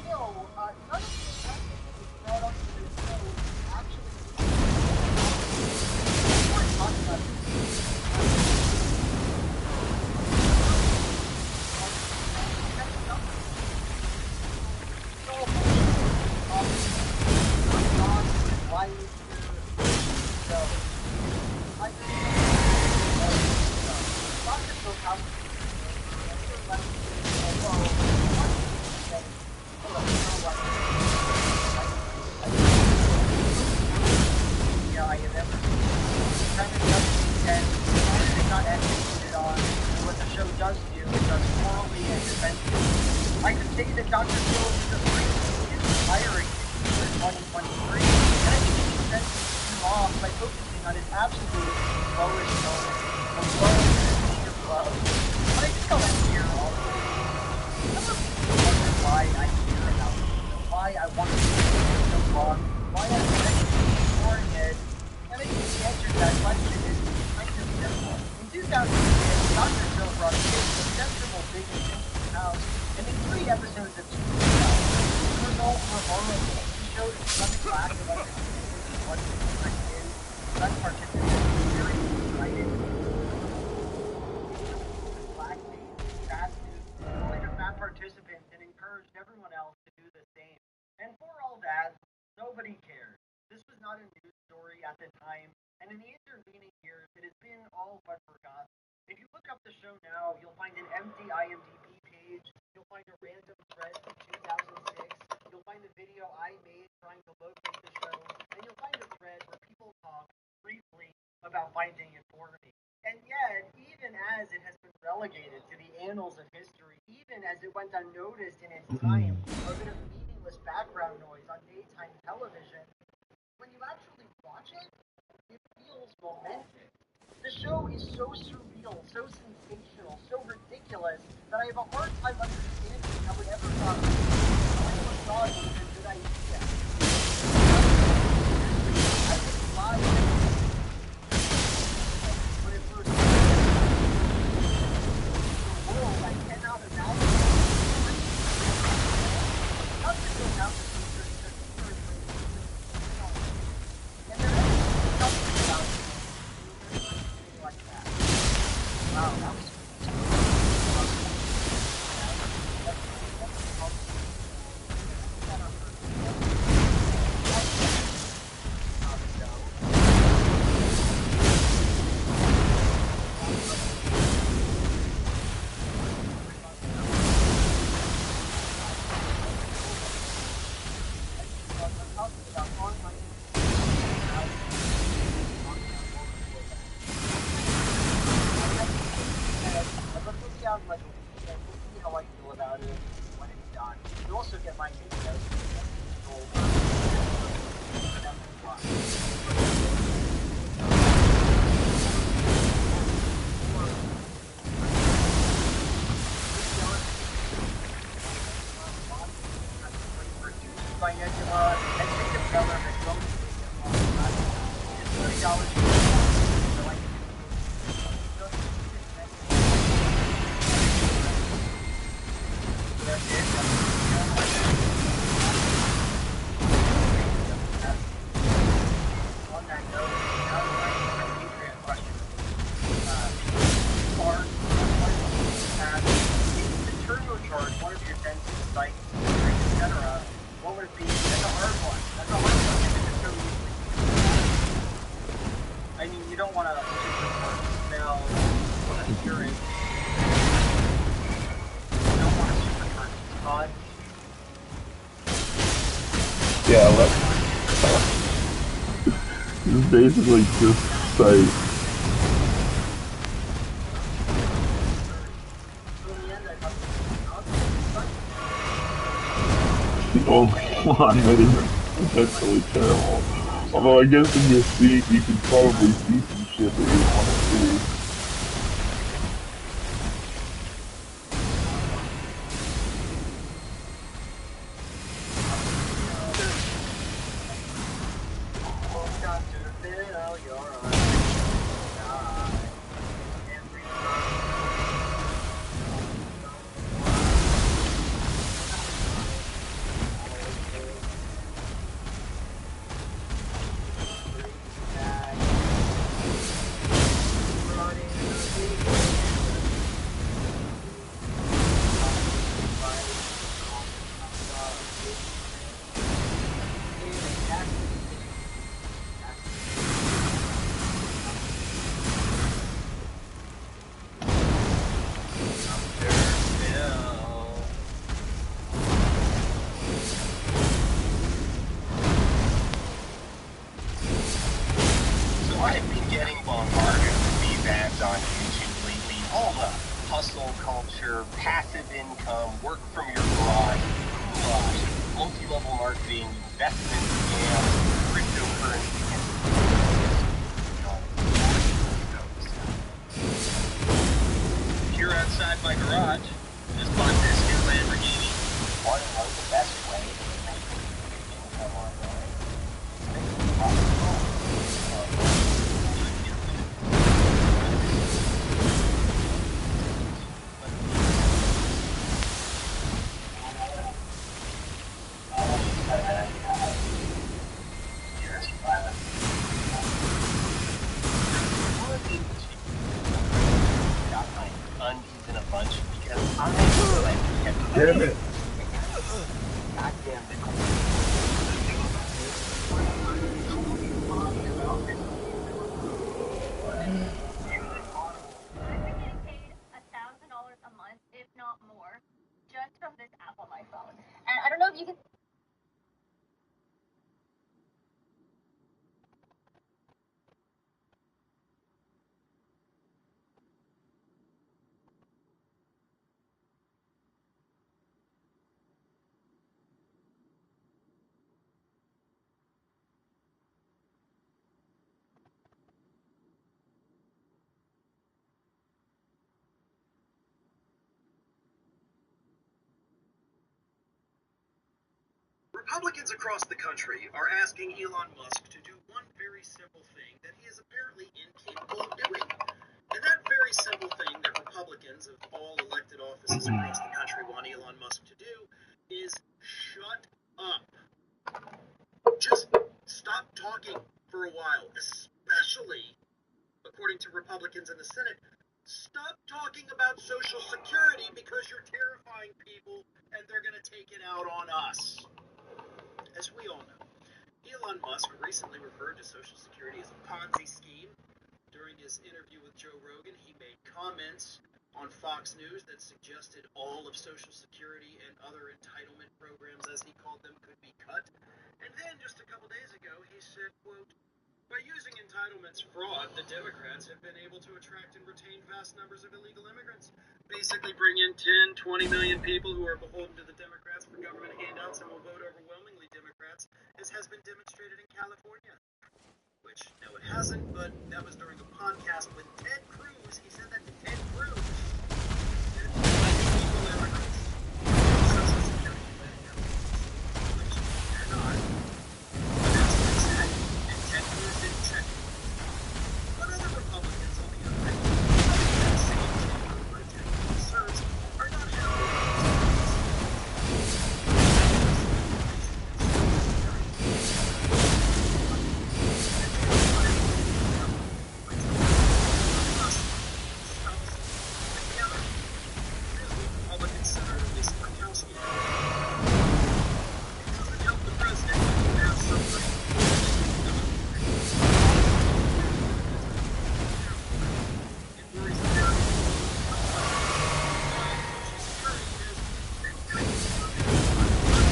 no, none of the activities brought onto this show actually we're talking about this. Why is there so I just Dr. Phil yeah, I have ever seen and it's not educated on what the show does do. It does morally and defensively. I could say that Dr. Phil is the great inspiring for 2023, and I think it makes sense to move off by focusing on his absolute lowest moment, the lowest of love. But I think I'll end here also. Some of you wonder why I care about it, why I want to do it so long, why I'm ignoring it, and I think the answer to that question is kind of simple. In 2006, Dr. Phil brought a sensible figure into his house, and in 3 episodes of TV, the results were horrible. Showed some lack of understanding what the difference is. Some participants were very excited. Blackface, fast food, calling her fat participants and encouraged everyone else to do the same. And for all that, nobody cared. This was not a news story at the time, and in the intervening years, it has been all but forgotten. If you look up the show now, you'll find an empty IMDb page. You'll find a random thread from 2006. You'll find the video I made trying to locate the show, and you'll find a thread where people talk briefly about finding it for me. And yet, even as it has been relegated to the annals of history, even as it went unnoticed in its time, a bit of meaningless background noise on daytime television, when you actually watch it, it feels momentous. The show is so surreal, so sensational, so ridiculous, that I have a hard time understanding how it ever got thought it was a good idea. I think live but it was the world I cannot imagine. How to go down the secret and there is something about it like that. Wow, that was
It's basically just sight. The only one that is potentially terrible. Although I guess in your feed you can probably see some shit that you want to see.
hustle culture, passive income, work from your garage, multi-level marketing, investment scams, cryptocurrency, if you're outside my garage, just bought this new Lamborghini. Want to know the best way to make income online? Make it possible. Got my undies in a bunch because I feel like we have
Damn it.
goddamn
I've been getting paid $1,000 a month, if not more, just from this app on my phone. And I don't know if you can.
Republicans across the country are asking Elon Musk to do one very simple thing that he is apparently incapable of doing. And that very simple thing that Republicans of all elected offices across the country want Elon Musk to do is shut up. Just stop talking for a while, especially, according to Republicans in the Senate, stop talking about Social Security because you're terrifying people and they're going to take it out on us. As we all know, Elon Musk recently referred to Social Security as a Ponzi scheme. During his interview with Joe Rogan, he made comments on Fox News that suggested all of Social Security and other entitlement programs, as he called them, could be cut. And then just a couple days ago, he said, quote, "By using entitlements fraud, the Democrats have been able to attract and retain vast numbers of illegal immigrants. Basically bring in 10, 20 million people who are beholden to the Democrats for government handouts and will vote overwhelmingly Democrats, as has been demonstrated in California." Which, no, it hasn't, but that was during a podcast with Ted Cruz. He said that to Ted Cruz. Illegal immigrants. Social Security which they're not. But that's what he said. And Ted Cruz didn't check it. But other Republicans, on the other hand, that same chamber where Ted Cruz serves, are not happy with Republican Senator Lisa Murkowski. It doesn't help the president to have somebody it worries Americans.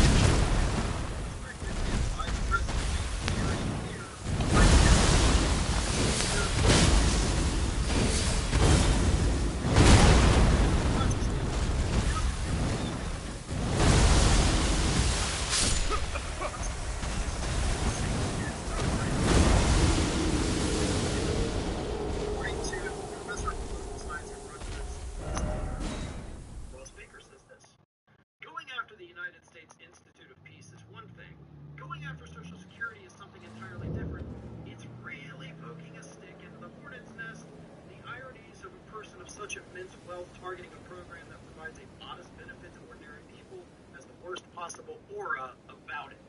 Social Security has been by the president very clear right according to Professor of Political Science at Rutgers, Ross Baker says this. Going after the United States Institute of Peace is one thing. Going after Social Security is something entirely different. It's really poking a stick into the hornet's nest. The ironies of a person of such immense wealth targeting a program that provides a modest benefit to ordinary people has the worst possible aura about it.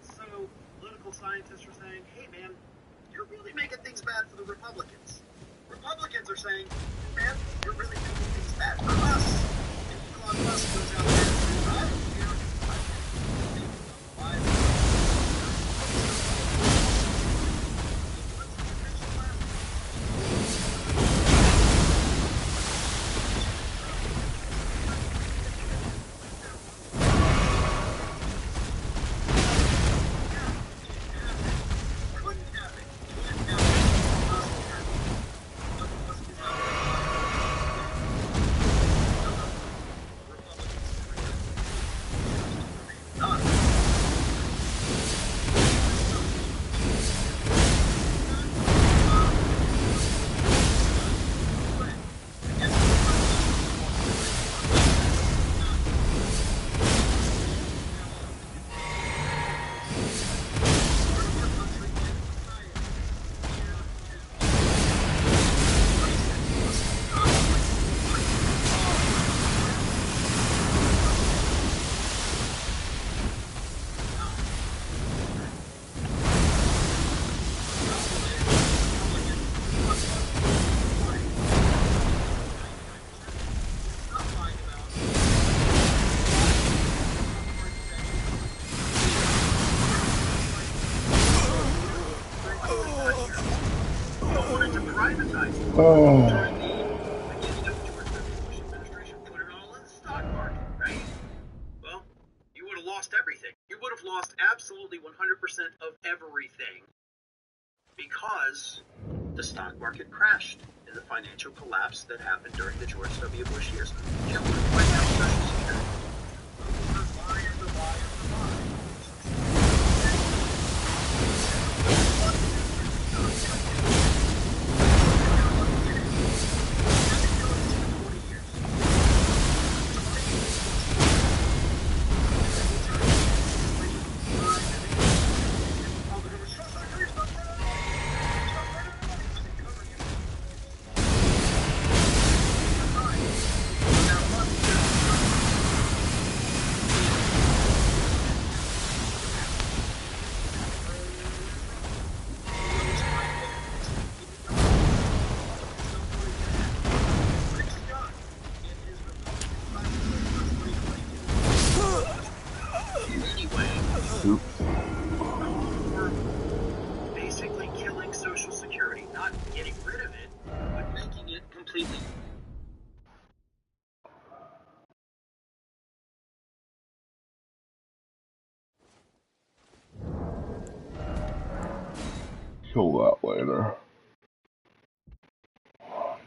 So, political scientists are saying, hey man, you're really making things bad for the Republicans. Republicans are saying, man, you're really making things bad for us. And Elon Musk goes out there and says, I don't care. I think couldn't happen. Can't happen. Possible happen. But Musk is out there
Oh,
During the beginning of the George W. Bush administration, put it all in the stock market, right? Well, you would have lost everything. You would have lost absolutely 100% of everything because the stock market crashed in the financial collapse that happened during the George W. Bush years. You would have wiped out Social Security.
oops.
For basically killing Social Security, not getting rid of it, but making it completely.
Kill that later.